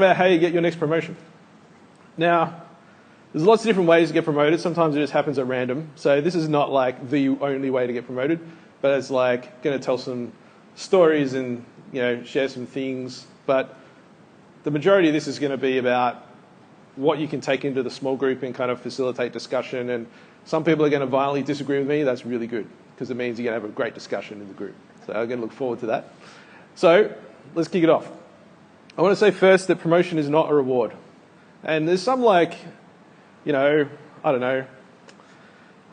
About how you get your next promotion. Now, there's lots of different ways to get promoted. Sometimes it just happens at random. So this is not like the only way to get promoted, but it's like going to tell some stories and share some things. But the majority of this is going to be about what you can take into the small group and kind of facilitate discussion. And some people are going to violently disagree with me. That's really good because it means you're going to have a great discussion in the group. So I'm going to look forward to that. So let's kick it off. I want to say first that promotion is not a reward. And there's some I don't know.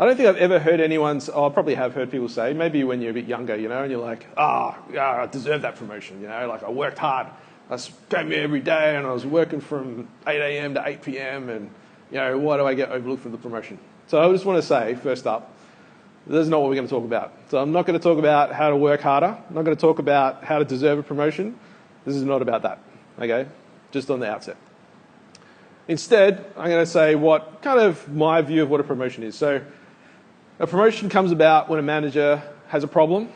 I don't think I've ever heard I probably have heard people say, maybe when you're a bit younger, and you're like, I deserve that promotion, like I worked hard. I came here every day and I was working from 8 a.m. to 8 p.m. and, why do I get overlooked for the promotion? So I just want to say, first up, this is not what we're going to talk about. So I'm not going to talk about how to work harder. I'm not going to talk about how to deserve a promotion. This is not about that, okay? Just on the outset. Instead, I'm going to say what kind of my view of what a promotion is. So a promotion comes about when a manager has a problem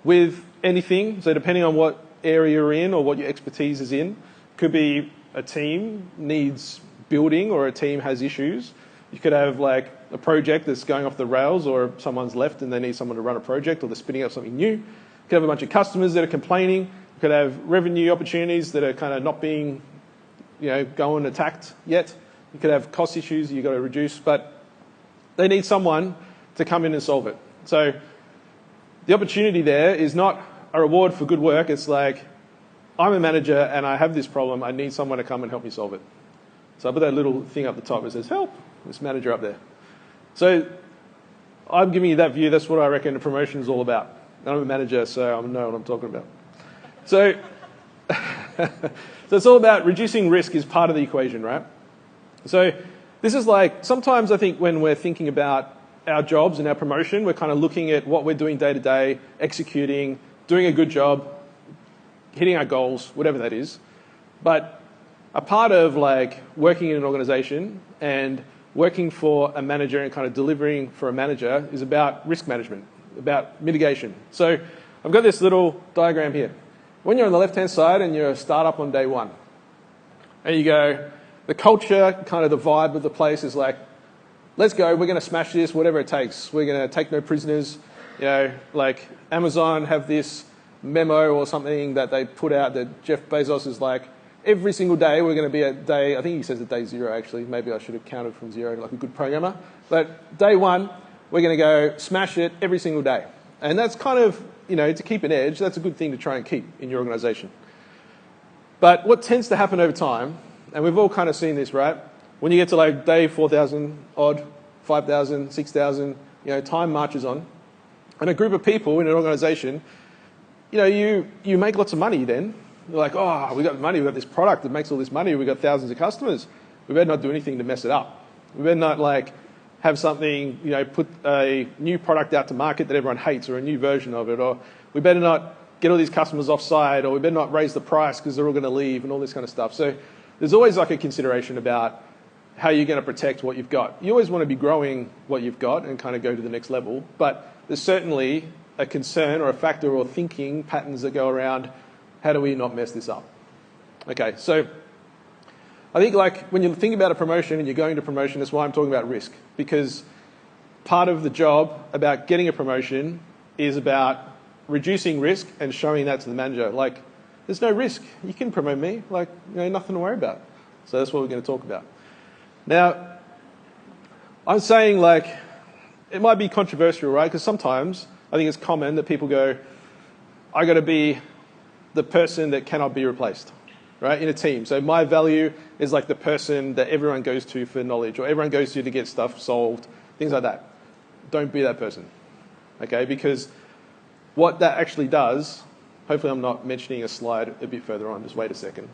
with anything. So depending on what area you're in or what your expertise is in, could be a team needs building or a team has issues. You could have like a project that's going off the rails or someone's left and they need someone to run a project or they're spinning up something new. You could have a bunch of customers that are complaining. You could have revenue opportunities that are kind of not being going attacked yet. You could have cost issues you've got to reduce, but they need someone to come in and solve it. So the opportunity there is not a reward for good work. It's like, I'm a manager and I have this problem. I need someone to come and help me solve it. So I put that little thing up the top that says, help, this manager up there. So I'm giving you that view. That's what I reckon a promotion is all about. And I'm a manager, so I know what I'm talking about. So, so it's all about reducing risk is part of the equation, right? So this is like, sometimes I think when we're thinking about our jobs and our promotion, we're kind of looking at what we're doing day to day, executing, doing a good job, hitting our goals, whatever that is. But a part of like working in an organization and working for a manager and kind of delivering for a manager is about risk management, about mitigation. So I've got this little diagram here. When you're on the left-hand side and you're a startup on day one, and you go, the culture, kind of the vibe of the place is like, let's go, we're going to smash this, whatever it takes. We're going to take no prisoners. Like Amazon have this memo or something that they put out that Jeff Bezos is like, every single day we're going to be at day, I think he says at day 0 actually, maybe I should have counted from 0 like a good programmer. But day 1, we're going to go smash it every single day. And that's kind of, to keep an edge, that's a good thing to try and keep in your organization. But what tends to happen over time, and we've all kind of seen this, right? When you get to like day 4,000 odd, 5,000, 6,000, time marches on. And a group of people in an organization, you make lots of money then. You're like, oh, we got money, we got this product that makes all this money, we got thousands of customers. We better not do anything to mess it up. We better not like have something, put a new product out to market that everyone hates or a new version of it, or we better not get all these customers offside, or we better not raise the price because they're all going to leave and all this kind of stuff. So there's always like a consideration about how you're going to protect what you've got. You always want to be growing what you've got and kind of go to the next level, but there's certainly a concern or a factor or thinking patterns that go around, how do we not mess this up? Okay, so I think like when you think about a promotion and you're going to promotion, that's why I'm talking about risk, because part of the job about getting a promotion is about reducing risk and showing that to the manager. Like, there's no risk. You can promote me. Like, nothing to worry about. So that's what we're going to talk about. Now, I'm saying like, it might be controversial, right? Because sometimes I think it's common that people go, I got to be the person that cannot be replaced, right, in a team. So my value is like the person that everyone goes to for knowledge or everyone goes to get stuff solved, things like that. Don't be that person, okay? Because what that actually does, hopefully I'm not mentioning a slide a bit further on, just wait a second.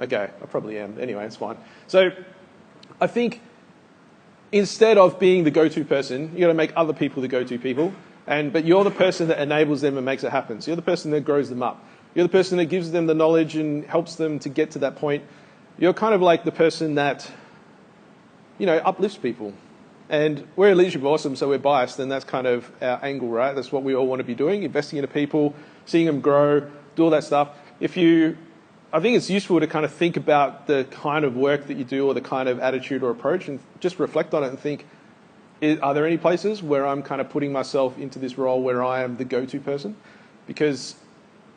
Okay, I probably am. Anyway, it's fine. So I think instead of being the go-to person, you got to make other people the go-to people. But you're the person that enables them and makes it happen. So you're the person that grows them up. You're the person that gives them the knowledge and helps them to get to that point. You're kind of like the person that, uplifts people. And we're Leadership Awesome, so we're biased, and that's kind of our angle, right? That's what we all want to be doing, investing into people, seeing them grow, do all that stuff. If you I think it's useful to kind of think about the kind of work that you do or the kind of attitude or approach and just reflect on it and think, are there any places where I'm kind of putting myself into this role where I am the go-to person? Because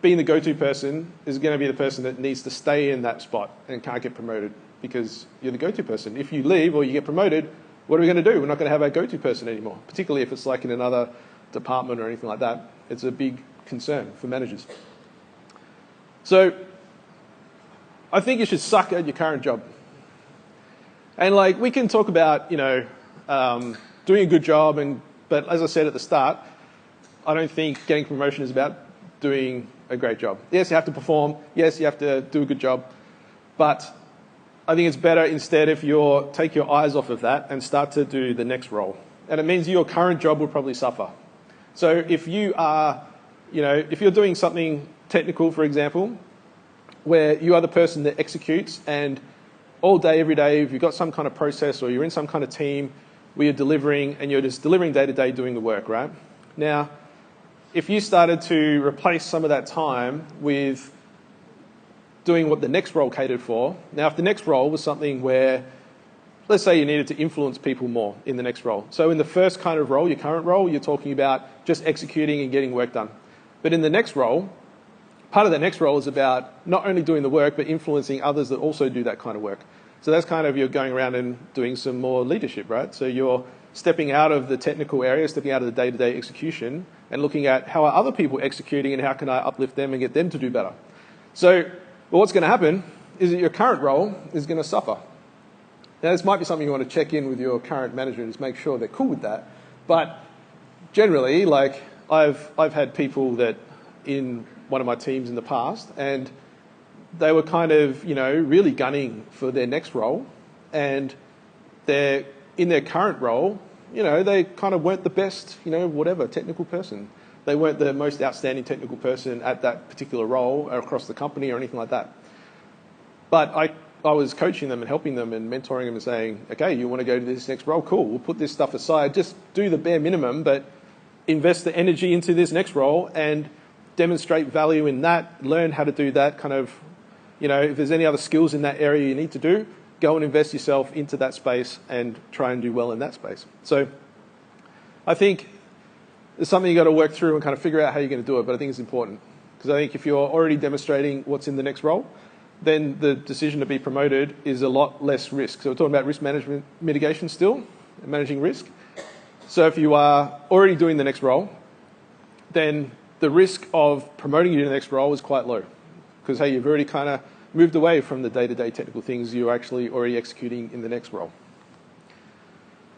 being the go-to person is going to be the person that needs to stay in that spot and can't get promoted because you're the go-to person. If you leave or you get promoted, what are we going to do? We're not going to have our go-to person anymore, particularly if it's like in another department or anything like that. It's a big concern for managers. So I think you should suck at your current job. And like we can talk about, doing a good job, but as I said at the start, I don't think getting promotion is about doing a great job. Yes, you have to perform. Yes, you have to do a good job. But I think it's better instead if you take your eyes off of that and start to do the next role. And it means your current job will probably suffer. So if you are, if you're doing something technical, for example, where you are the person that executes and all day, every day, if you've got some kind of process or you're in some kind of team where you're delivering and you're just delivering day to day doing the work, right? Now, if you started to replace some of that time with doing what the next role catered for, now if the next role was something where, let's say you needed to influence people more in the next role. So in the first kind of role, your current role, you're talking about just executing and getting work done. But in the next role, part of the next role is about not only doing the work, but influencing others that also do that kind of work. So that's kind of you're going around and doing some more leadership, right? So you're stepping out of the technical area, stepping out of the day-to-day execution, and looking at how are other people executing and how can I uplift them and get them to do better. So what's going to happen is that your current role is going to suffer. Now, this might be something you want to check in with your current manager and just make sure they're cool with that. But generally, like I've had people that in one of my teams in the past, and they were kind of, really gunning for their next role, and they're in their current role, they kind of weren't the best, whatever, technical person. They weren't the most outstanding technical person at that particular role or across the company or anything like that. But I was coaching them and helping them and mentoring them and saying, okay, you want to go to this next role? Cool, we'll put this stuff aside. Just do the bare minimum, but invest the energy into this next role and demonstrate value in that, learn how to do that kind of, if there's any other skills in that area you need to do, go and invest yourself into that space and try and do well in that space. So I think it's something you've got to work through and kind of figure out how you're going to do it, but I think it's important. Because I think if you're already demonstrating what's in the next role, then the decision to be promoted is a lot less risk. So we're talking about risk management mitigation still, and managing risk. So if you are already doing the next role, then the risk of promoting you to the next role is quite low. Because, hey, you've already kind of moved away from the day-to-day technical things you're actually already executing in the next role.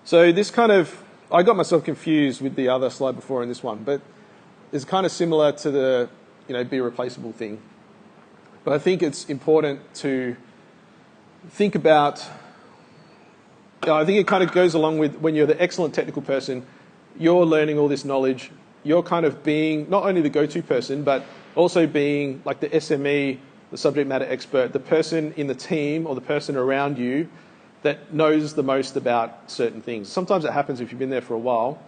So this kind of, I got myself confused with the other slide before in this one, but it's kind of similar to the, be replaceable thing. But I think it's important to think about, I think it kind of goes along with when you're the excellent technical person, you're learning all this knowledge, you're kind of being not only the go-to person, but also being like the SME, the subject matter expert, the person in the team or the person around you that knows the most about certain things. Sometimes it happens if you've been there for a while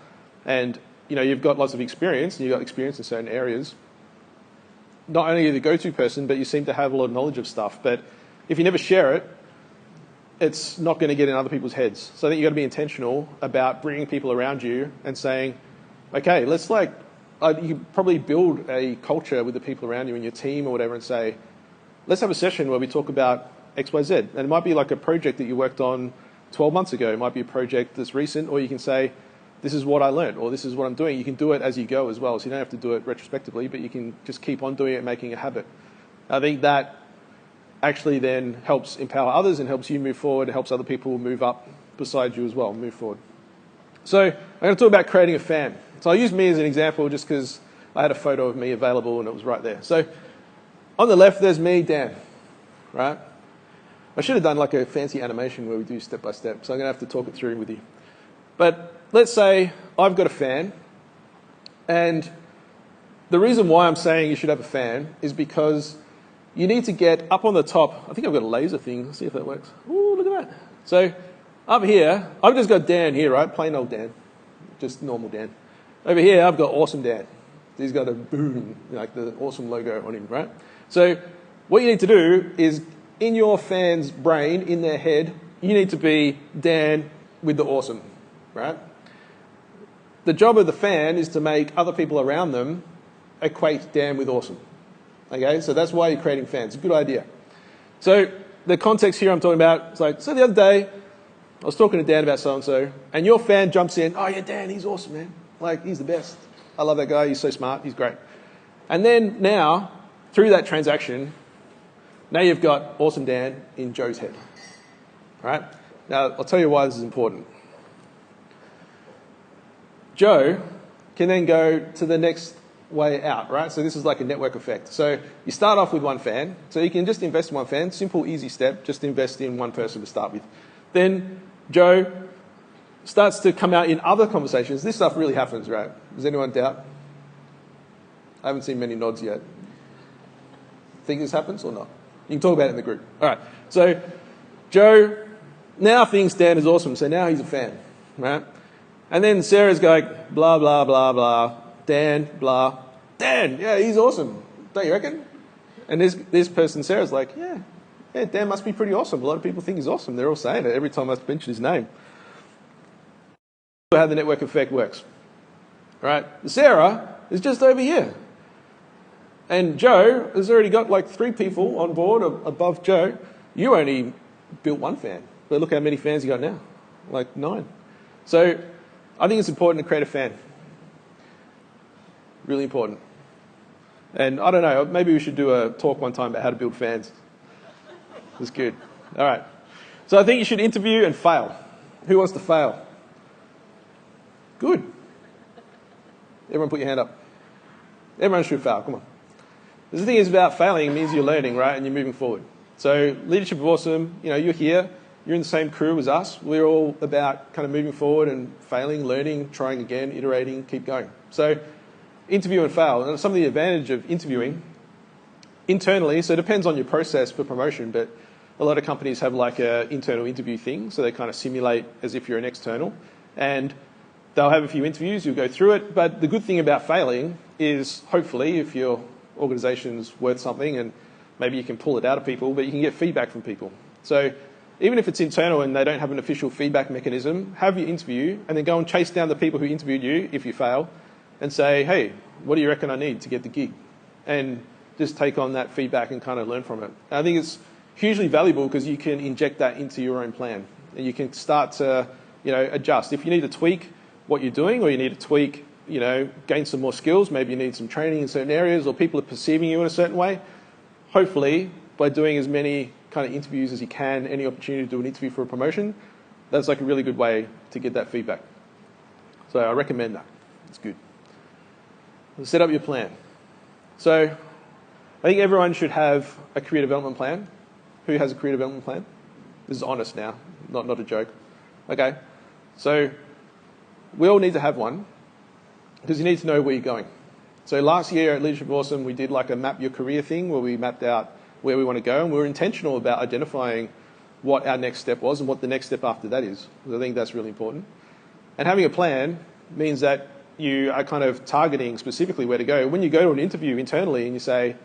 and you've got lots of experience and you've got experience in certain areas. Not only are you the go-to person, but you seem to have a lot of knowledge of stuff. But if you never share it, it's not going to get in other people's heads. So I think you've got to be intentional about bringing people around you and saying, okay, let's you probably build a culture with the people around you in your team or whatever and say, let's have a session where we talk about X, Y, Z. And it might be like a project that you worked on 12 months ago. It might be a project that's recent, or you can say, this is what I learned, or this is what I'm doing. You can do it as you go as well. So you don't have to do it retrospectively, but you can just keep on doing it and making a habit. I think that actually then helps empower others and helps you move forward, and helps other people move up beside you as well, move forward. So I'm going to talk about creating a fan. So I'll use me as an example just because I had a photo of me available and it was right there. So on the left, there's me, Dan, right? I should have done like a fancy animation where we do step by step, so I'm going to have to talk it through with you. But let's say I've got a fan, and the reason why I'm saying you should have a fan is because you need to get up on the top. I think I've got a laser thing. Let's see if that works. Ooh, look at that. So up here, I've just got Dan here, right? Plain old Dan. Just normal Dan. Over here, I've got Awesome Dan. He's got a boom, like the awesome logo on him, right? So What you need to do is, in your fan's brain, in their head, you need to be Dan with the awesome, right? The job of the fan is to make other people around them equate Dan with awesome. Okay, so that's why you're creating fans. Good idea. So the context here I'm talking about, it's like, so the other day, I was talking to Dan about so-and-so, and your fan jumps in, oh yeah, Dan, he's awesome, man. Like, he's the best. I love that guy, he's so smart, he's great. And then now, through that transaction, now you've got awesome Dan in Joe's head. All right? Now, I'll tell you why this is important. Joe can then go to the next way out, right? So this is like a network effect. So you start off with one fan. So you can just invest in one fan. Simple, easy step. Just invest in one person to start with. Then Joe starts to come out in other conversations. This stuff really happens, right? Does anyone doubt? I haven't seen many nods yet. Think this happens or not? You can talk about it in the group. All right. So Joe now thinks Dan is awesome. So now he's a fan, right? And then Sarah's going, blah, blah, blah, blah. Dan, blah. Dan, yeah, he's awesome. Don't you reckon? And this person, Sarah's like, yeah, Dan must be pretty awesome. A lot of people think he's awesome. They're all saying it every time I mention his name. How the network effect works, right? Sarah is just over here. And Joe has already got like 3 people on board above Joe. You only built one fan. But look how many fans you got now. Like 9. So I think it's important to create a fan. Really important. And I don't know, maybe we should do a talk one time about how to build fans. It's good. All right. So I think you should interview and fail. Who wants to fail? Good. Everyone put your hand up. Everyone should fail. Come on. The thing is about failing means you're learning, right? And you're moving forward. So leadership is awesome. You know, you're here. You're in the same crew as us. We're all about kind of moving forward and failing, learning, trying again, iterating, keep going. So interview and fail. And some of the advantage of interviewing internally, so it depends on your process for promotion, but a lot of companies have like an internal interview thing. So they kind of simulate as if you're an external. And they'll have a few interviews, you'll go through it. But the good thing about failing is hopefully if your organization's worth something and maybe you can pull it out of people, but you can get feedback from people. So even if it's internal and they don't have an official feedback mechanism, have your interview and then go and chase down the people who interviewed you if you fail and say, hey, what do you reckon I need to get the gig? And just take on that feedback and kind of learn from it. And I think it's hugely valuable because you can inject that into your own plan and you can start to, adjust. If you need to tweak what you're doing or you need to tweak, gain some more skills, maybe you need some training in certain areas or people are perceiving you in a certain way, hopefully by doing as many kind of interviews as you can, any opportunity to do an interview for a promotion, that's like a really good way to get that feedback. So I recommend that. It's good. Set up your plan. So I think everyone should have a career development plan. Who has a career development plan? This is honest now, not a joke. Okay. So we all need to have one because you need to know where you're going. So last year at Leadership Awesome, we did like a map your career thing where we mapped out where we want to go and we were intentional about identifying what our next step was and what the next step after that is. I think that's really important. And having a plan means that you are kind of targeting specifically where to go. When you go to an interview internally and you say,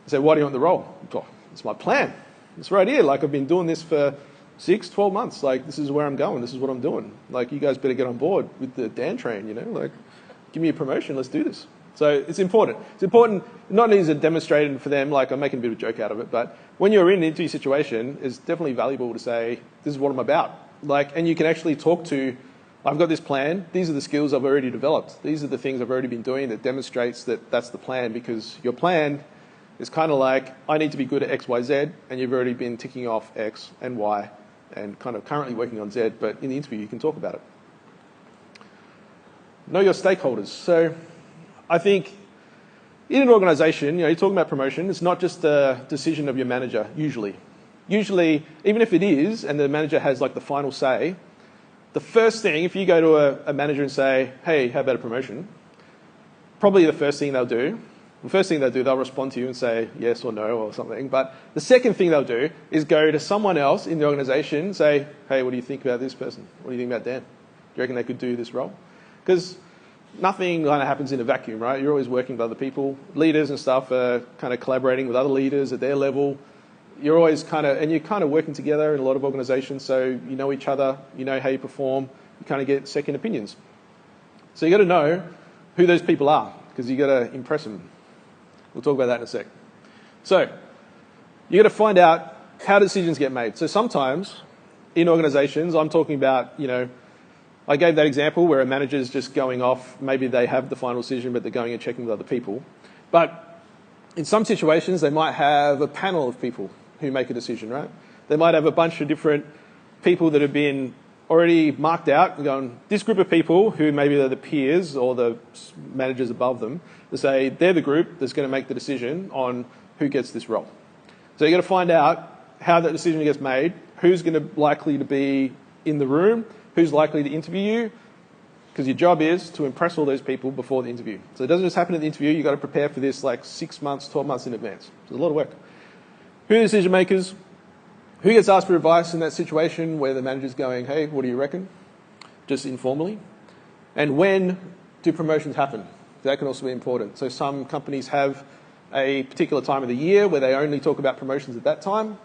why do you want the role? Oh, it's my plan. It's right here. Like I've been doing this for 6, 12 months. Like this is where I'm going. This is what I'm doing. Like you guys better get on board with the Dan train, like give me a promotion. Let's do this. So it's important. It's important not only is it demonstrated for them, like I'm making a bit of a joke out of it, but when you're in an interview situation, it's definitely valuable to say, this is what I'm about. And you can actually talk to, I've got this plan. These are the skills I've already developed. These are the things I've already been doing that demonstrates that that's the plan because your plan is kind of like, I need to be good at X, Y, Z, and you've already been ticking off X and Y and kind of currently working on Z, but in the interview you can talk about it. Know your stakeholders. So I think in an organization, you're talking about promotion, it's not just the decision of your manager, usually. Usually, even if it is, and the manager has like the final say, the first thing, if you go to a manager and say, hey, how about a promotion? Probably the first thing they'll do, they'll respond to you and say yes or no or something. But the second thing they'll do is go to someone else in the organization and say, hey, what do you think about this person? What do you think about Dan? Do you reckon they could do this role? Because nothing kind of happens in a vacuum, right? You're always working with other people. Leaders and stuff are kind of collaborating with other leaders at their level. You're always and you're kind of working together in a lot of organizations, so you know each other, you know how you perform, you kind of get second opinions. So you got to know who those people are, because you got to impress them. We'll talk about that in a sec. So you got to find out how decisions get made. So sometimes in organizations, I'm talking about, I gave that example where a manager's just going off, maybe they have the final decision, but they're going and checking with other people. But in some situations, they might have a panel of people who make a decision, right? They might have a bunch of different people that have been already marked out and going, this group of people who maybe they're the peers or the managers above them, to say they're the group that's going to make the decision on who gets this role. So you've got to find out how that decision gets made, who's going to likely to be in the room, who's likely to interview you, because your job is to impress all those people before the interview. So it doesn't just happen at the interview, you've got to prepare for this like 6 months, 12 months in advance. So there's a lot of work. Who are the decision makers? Who gets asked for advice in that situation where the manager's going, hey, what do you reckon? Just informally. And when do promotions happen? That can also be important. So some companies have a particular time of the year where they only talk about promotions at that time.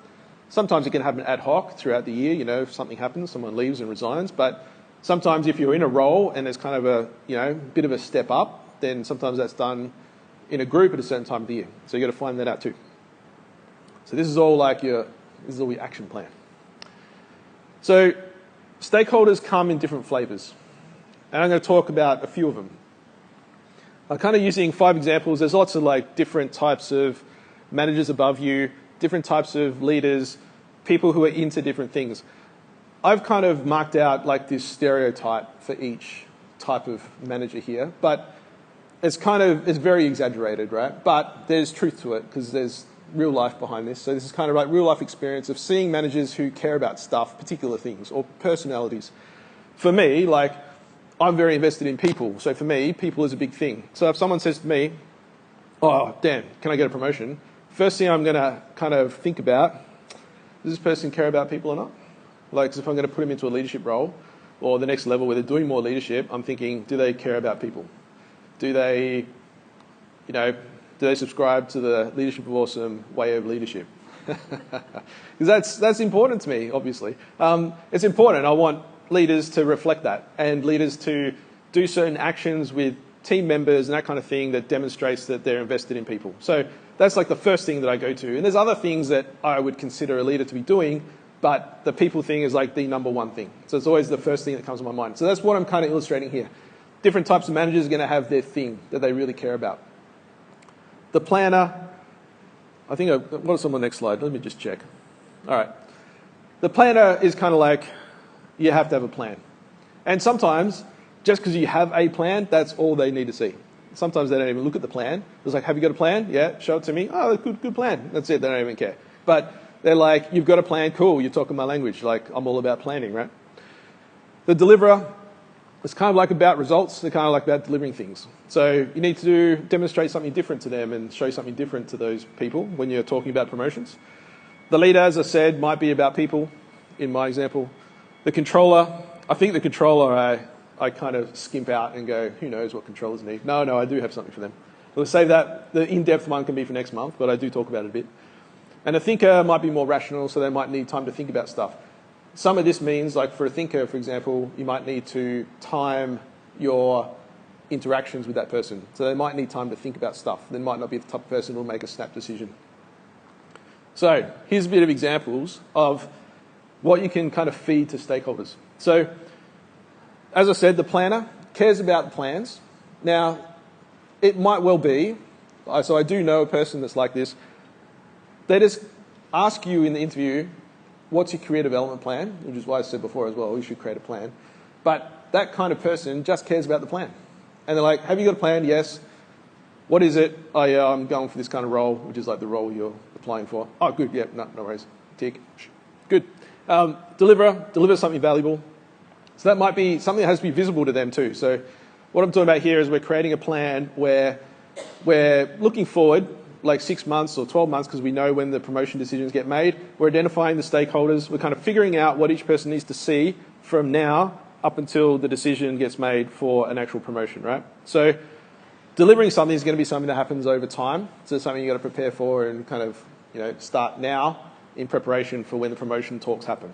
Sometimes it can happen ad hoc throughout the year, if something happens, someone leaves and resigns. But sometimes if you're in a role and there's kind of a, bit of a step up, then sometimes that's done in a group at a certain time of the year. So you've got to find that out too. So this is all your action plan. So stakeholders come in different flavors. And I'm going to talk about a few of them. I'm kind of using 5 examples. There's lots of different types of managers above you, different types of leaders, people who are into different things. I've kind of marked out this stereotype for each type of manager here, but it's very exaggerated, right? But there's truth to it because there's real life behind this. So this is kind of real life experience of seeing managers who care about stuff, particular things, or personalities. For me, I'm very invested in people. So for me, people is a big thing. So if someone says to me, oh, Dan, can I get a promotion? First thing I'm going to kind of think about, does this person care about people or not? If I'm going to put them into a leadership role or the next level where they're doing more leadership, I'm thinking, do they care about people? Do they subscribe to the Leadership of Awesome way of leadership? Because that's important to me, obviously. It's important. I want leaders to reflect that and leaders to do certain actions with team members and that kind of thing that demonstrates that they're invested in people. So that's the first thing that I go to. And there's other things that I would consider a leader to be doing, but the people thing is the number one thing. So it's always the first thing that comes to my mind. So that's what I'm kind of illustrating here. Different types of managers are going to have their thing that they really care about. The planner, what's on the next slide? Let me just check. All right. The planner is kind of you have to have a plan. And sometimes, just because you have a plan, that's all they need to see. Sometimes they don't even look at the plan. It's have you got a plan? Yeah, show it to me. Oh, good plan. That's it. They don't even care. But they're you've got a plan. Cool. You're talking my language. I'm all about planning, right? The deliverer, it's kind of about results. They're kind of about delivering things. So you need to demonstrate something different to them and show something different to those people when you're talking about promotions. The leader, as I said, might be about people in my example. The controller, I think the controller I kind of skimp out and go, who knows what controllers need? No, I do have something for them. We'll save that. The in-depth one can be for next month, but I do talk about it a bit. And a thinker might be more rational, so they might need time to think about stuff. Some of this means, for a thinker, for example, you might need to time your interactions with that person. So they might need time to think about stuff. They might not be the type of person who will make a snap decision. So here's a bit of examples of what you can kind of feed to stakeholders. So, as I said, the planner cares about the plans. Now, it might well be, so I do know a person that's like this, they just ask you in the interview, what's your career development plan? Which is why I said before as well, you should create a plan. But that kind of person just cares about the plan. And they're have you got a plan? Yes. What is it? Oh, yeah, I'm going for this kind of role, which is the role you're applying for. Oh, good, yeah, no worries. Tick. Good. Deliver something valuable. So that might be something that has to be visible to them too. So what I'm talking about here is we're creating a plan where we're looking forward 6 months or 12 months because we know when the promotion decisions get made. We're identifying the stakeholders. We're kind of figuring out what each person needs to see from now up until the decision gets made for an actual promotion, right? So delivering something is going to be something that happens over time. So it's something you've got to prepare for and kind of, start now in preparation for when the promotion talks happen.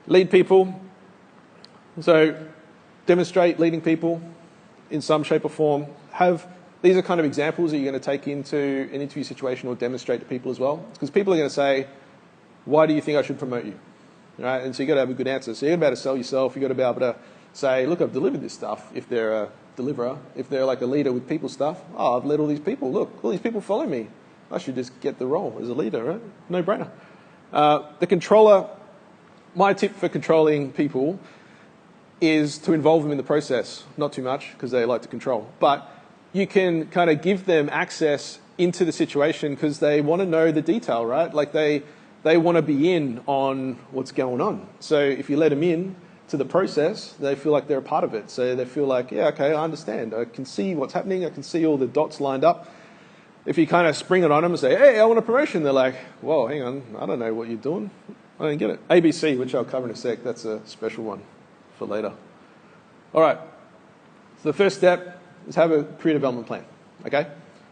Lead people. So demonstrate leading people in some shape or form. These are kind of examples that you're going to take into an interview situation or demonstrate to people as well. Because people are going to say, why do you think I should promote you? Right? And so you've got to have a good answer. So you've got to be able to sell yourself. You've got to be able to say, look, I've delivered this stuff. If they're a deliverer, if they're like a leader with people stuff, I've led all these people. Look, all these people follow me. I should just get the role as a leader, right? No brainer. The controller, my tip for controlling people is to involve them in the process. Not too much, because they like to control. But you can kind of give them access into the situation because they want to know the detail, right? Like they want to be in on what's going on. So if you let them in to the process, they feel like they're a part of it. So they feel like, yeah, okay, I understand. I can see what's happening. I can see all the dots lined up. If you kind of spring it on them and say, hey, I want a promotion, they're like, whoa, hang on, I don't know what you're doing. I don't get it. ABC, which I'll cover in a sec, that's a special one for later. All right, so the first step is have a career development plan, okay?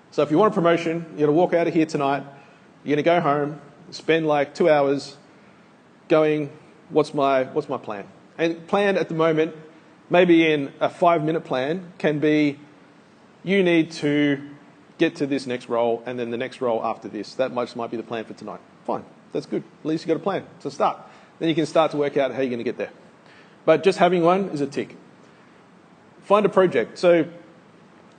So if you want a promotion, you're going to walk out of here tonight, you're going to go home, spend like 2 hours going, what's my plan? And plan at the moment, maybe in a 5-minute plan, can be you need to get to this next role and then the next role after this. That might be the plan for tonight. Fine, that's good. At least you've got a plan. It's a start. Then you can start to work out how you're going to get there. But just having one is a tick. Find a project. So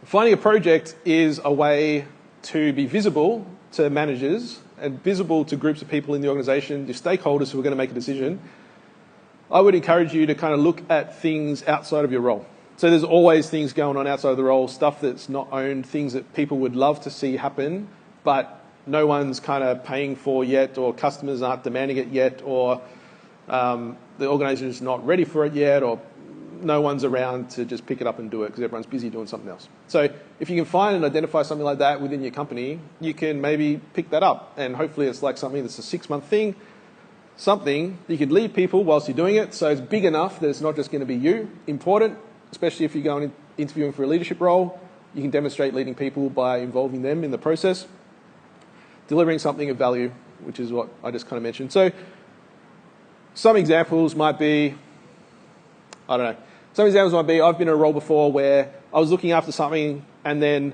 finding a project is a way to be visible to managers and visible to groups of people in the organisation, your stakeholders who are going to make a decision. I would encourage you to kind of look at things outside of your role. So there's always things going on outside of the role, stuff that's not owned, things that people would love to see happen, but no one's kind of paying for yet, or customers aren't demanding it yet, or the organisation is not ready for it yet, or no one's around to just pick it up and do it because everyone's busy doing something else. So if you can find and identify something like that within your company, you can maybe pick that up. And hopefully it's like something that's a 6-month thing, something that you could lead people whilst you're doing it. So it's big enough that it's not just going to be you. Important, especially if you're going interviewing for a leadership role, you can demonstrate leading people by involving them in the process. Delivering something of value, which is what I just kind of mentioned. So some examples might be, I don't know. Some examples might be, I've been in a role before where I was looking after something and then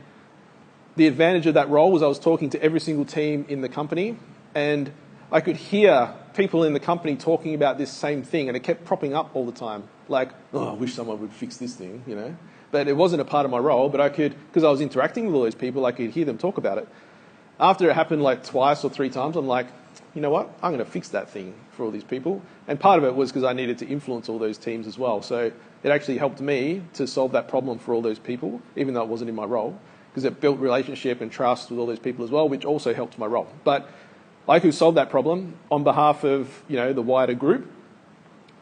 the advantage of that role was I was talking to every single team in the company and I could hear people in the company talking about this same thing and it kept propping up all the time. Like, oh, I wish someone would fix this thing, But it wasn't a part of my role, but I could, because I was interacting with all those people, I could hear them talk about it. After it happened like twice or 3 times, I'm like, you know what? I'm going to fix that thing for all these people. And part of it was because I needed to influence all those teams as well. So it actually helped me to solve that problem for all those people, even though it wasn't in my role, because it built relationship and trust with all those people as well, which also helped my role. But I could solve that problem on behalf of, the wider group,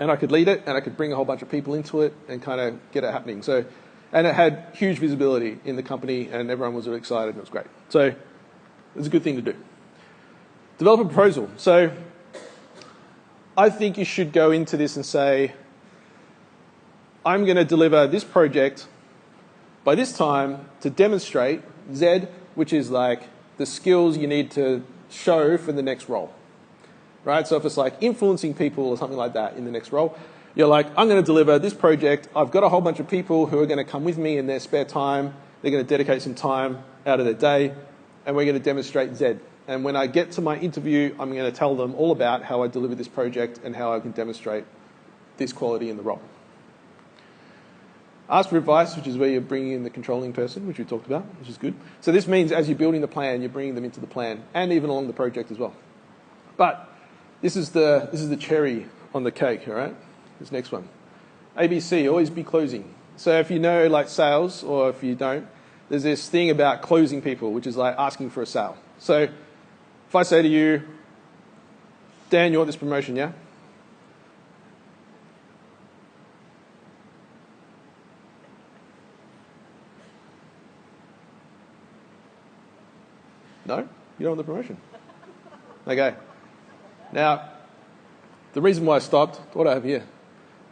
and I could lead it, and I could bring a whole bunch of people into it and kind of get it happening. So, and it had huge visibility in the company, and everyone was really excited, and it was great. So it's a good thing to do. Develop a proposal. So I think you should go into this and say, I'm going to deliver this project by this time to demonstrate Z, which is like the skills you need to show for the next role. Right? So if it's like influencing people or something like that in the next role, you're like, I'm going to deliver this project. I've got a whole bunch of people who are going to come with me in their spare time. They're going to dedicate some time out of their day, and we're going to demonstrate Z. And when I get to my interview, I'm going to tell them all about how I delivered this project and how I can demonstrate this quality in the role. Ask for advice, which is where you're bringing in the controlling person, which we talked about, which is good. So this means as you're building the plan, you're bringing them into the plan and even along the project as well. But this is the cherry on the cake, all right? This next one. ABC, always be closing. So if you know like sales, or if you don't, there's this thing about closing people, which is like asking for a sale. So if I say to you, Dan, you want this promotion, yeah? No? You don't want the promotion? Okay. Now, the reason why I stopped, what do I have here?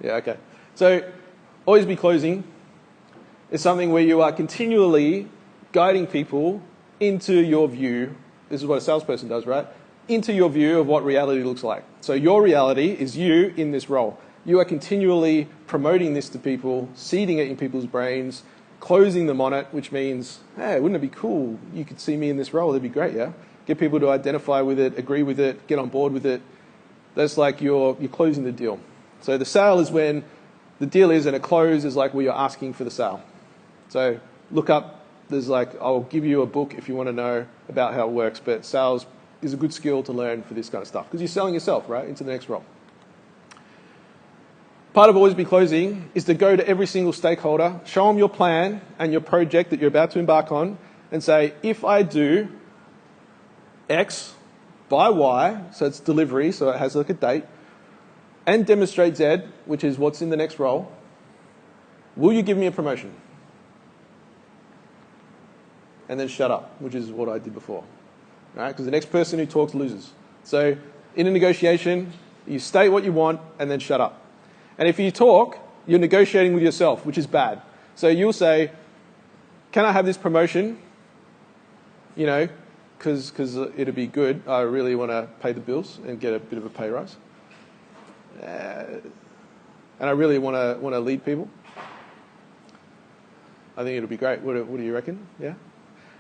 Yeah, okay. So always be closing is something where you are continually guiding people into your view. This is what a salesperson does, right? Into your view of what reality looks like. So your reality is you in this role. You are continually promoting this to people, seeding it in people's brains, closing them on it, which means, hey, wouldn't it be cool? You could see me in this role. That'd be great, yeah? Get people to identify with it, agree with it, get on board with it. That's like you're closing the deal. So the sale is when the deal is, and a close is like where you're asking for the sale. So look up, there's like, I'll give you a book if you want to know about how it works, but sales is a good skill to learn for this kind of stuff because you're selling yourself, right, into the next role. Part of always be closing is to go to every single stakeholder, show them your plan and your project that you're about to embark on, and say, if I do X by Y, so it's delivery, so it has like a date, and demonstrate Z, which is what's in the next role, will you give me a promotion? And then shut up, which is what I did before. Right? Because the next person who talks loses. So in a negotiation, you state what you want and then shut up. And if you talk, you're negotiating with yourself, which is bad. So you'll say, can I have this promotion? You know, because it'll be good. I really want to pay the bills and get a bit of a pay rise. And I really want to lead people. I think it'll be great. What do you reckon? Yeah?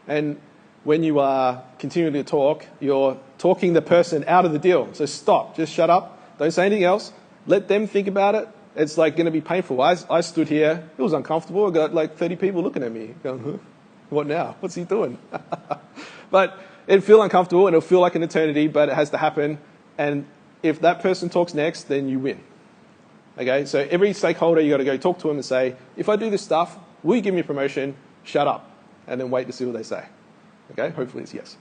And when you are continuing to talk, you're talking the person out of the deal. So stop. Just shut up. Don't say anything else. Let them think about it. It's like going to be painful. I stood here. It was uncomfortable. I got like 30 people looking at me going, huh? What now? What's he doing? But it'll feel uncomfortable and it'll feel like an eternity, but it has to happen. And if that person talks next, then you win. Okay? So every stakeholder, you got to go talk to them and say, if I do this stuff, will you give me a promotion? Shut up. And then wait to see what they say. Okay? Hopefully it's yes.